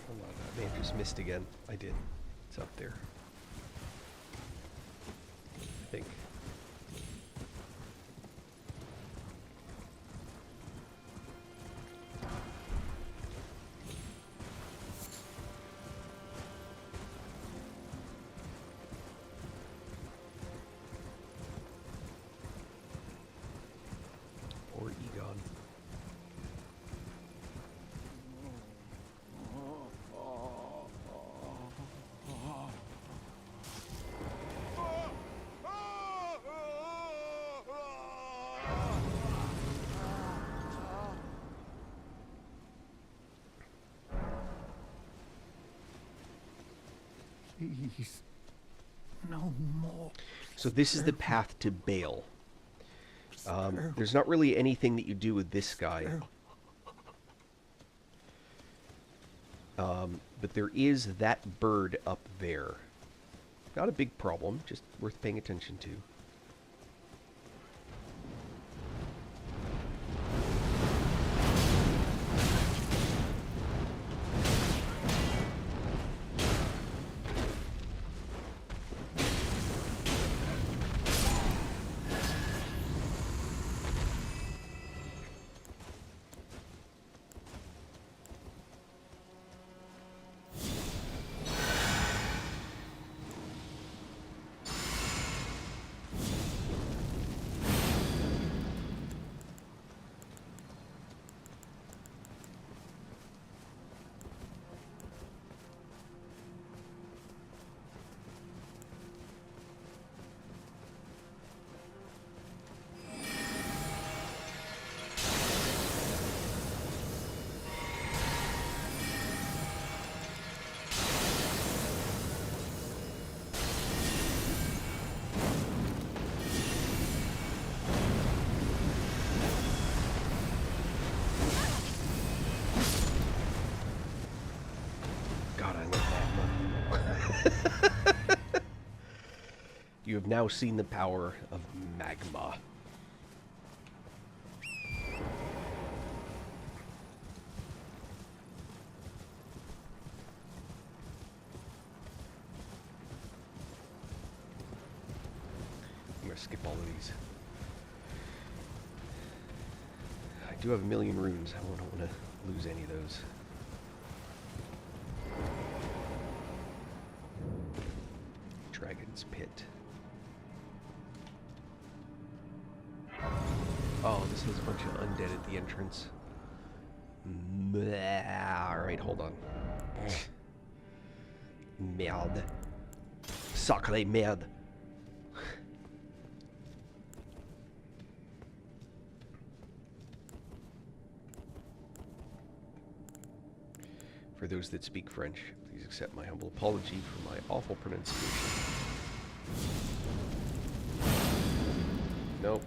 Hold on, I may have just missed again. I did. It's up there. I think. Or Egon. Please, no more. So this is the path to Bale. There's not really anything that you do with this guy. But there is that bird up there. Not a big problem, just worth paying attention to. God, I love magma. You have now seen the power of magma. I'm going to skip all of these. I do have a million runes. I don't want to lose any of those. Dragon's Pit. Oh, this has a bunch of undead at the entrance. Alright, hold on. Merde. Sacré merde. For those that speak French, please accept my humble apology for my awful pronunciation. Nope.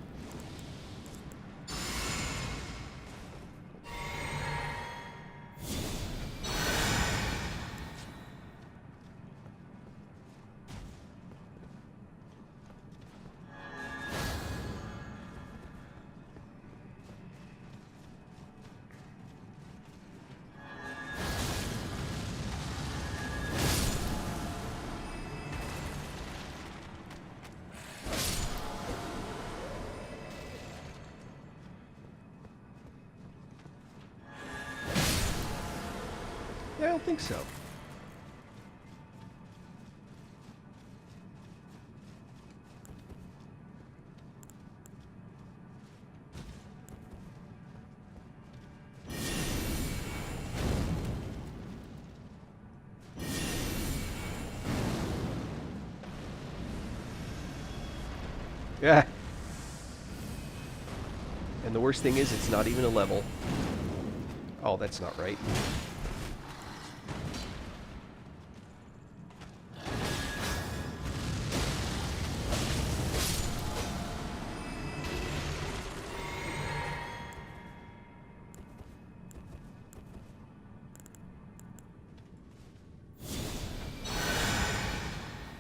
Yeah, I don't think so. Yeah. And the worst thing is, it's not even a level. Oh, that's not right.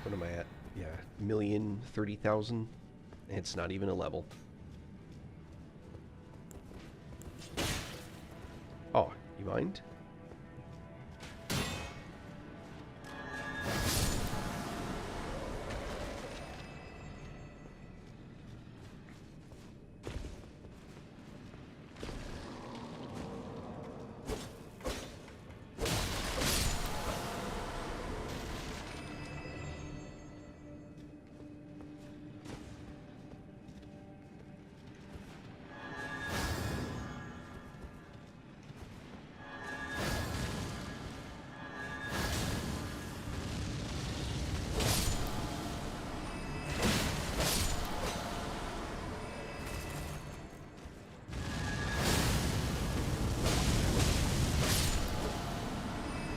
What am I at? Yeah, 1,030,000. It's not even a level. Oh, you mind?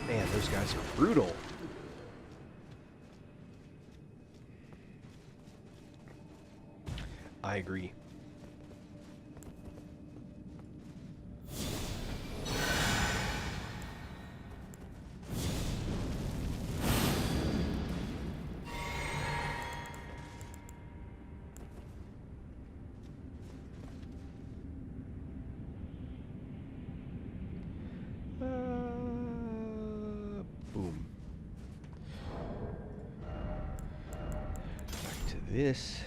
Man, those guys are brutal. I agree. Boom. Back to this.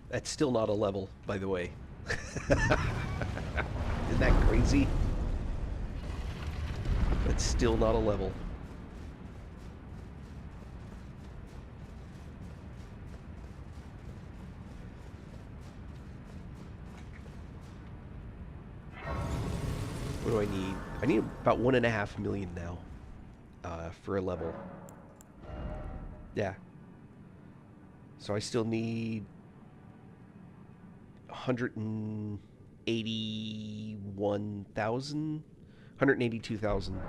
That's still not a level, by the way. Isn't that crazy? That's still not a level. What do I need? I need about 1.5 million now for a level. Yeah. So I still need 181,000? 182,000.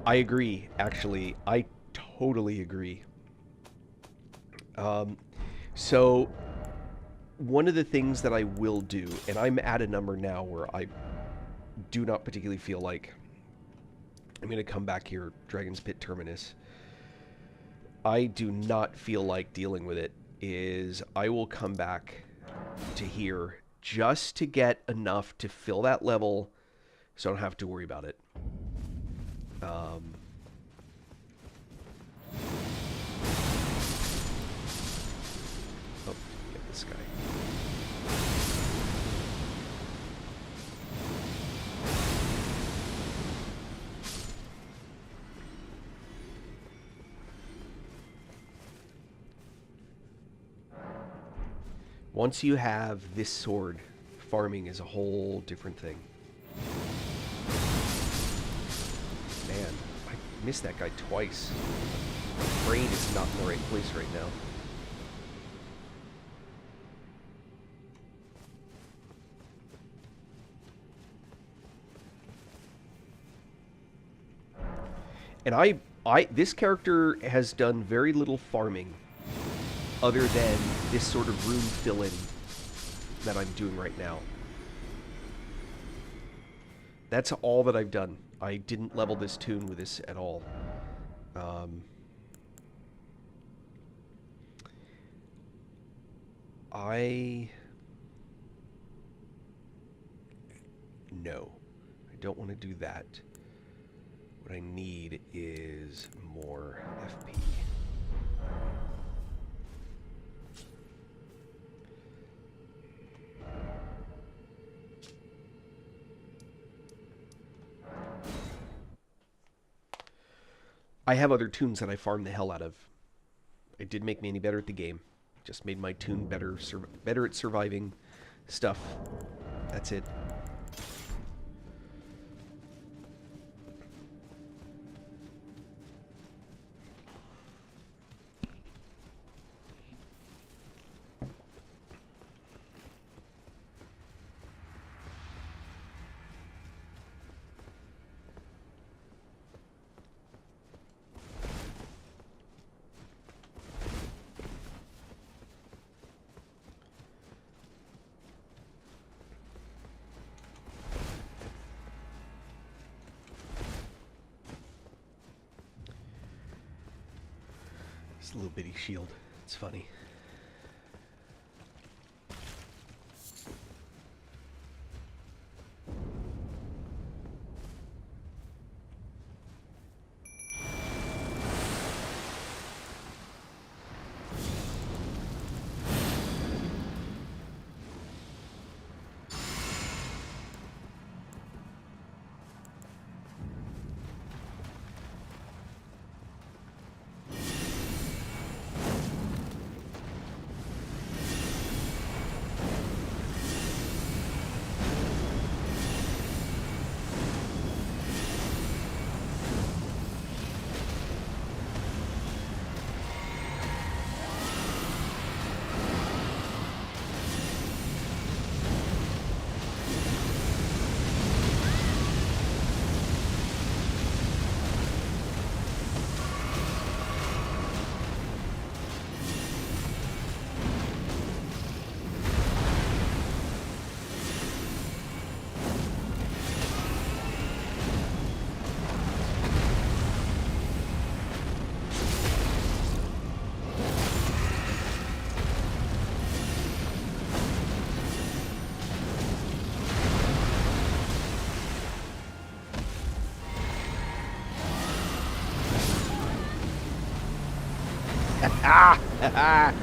I agree, actually. I totally agree. So one of the things that I will do, and I'm at a number now where I do not particularly feel like I'm going to come back here, Dragon's Pit Terminus. I do not feel like dealing with it, is I will come back to here just to get enough to fill that level so I don't have to worry about it. Oh, get this guy. Once you have this sword, farming is a whole different thing. Man. Missed that guy twice. My brain is not in the right place right now. And this character has done very little farming other than this sort of room fill-in that I'm doing right now. That's all that I've done. I didn't level this toon with this at all. No. I don't want to do that. What I need is more FP. I have other toons that I farm the hell out of. It didn't make me any better at the game. Just made my toon better at surviving stuff. That's it. It's a little bitty shield. It's funny. Ah!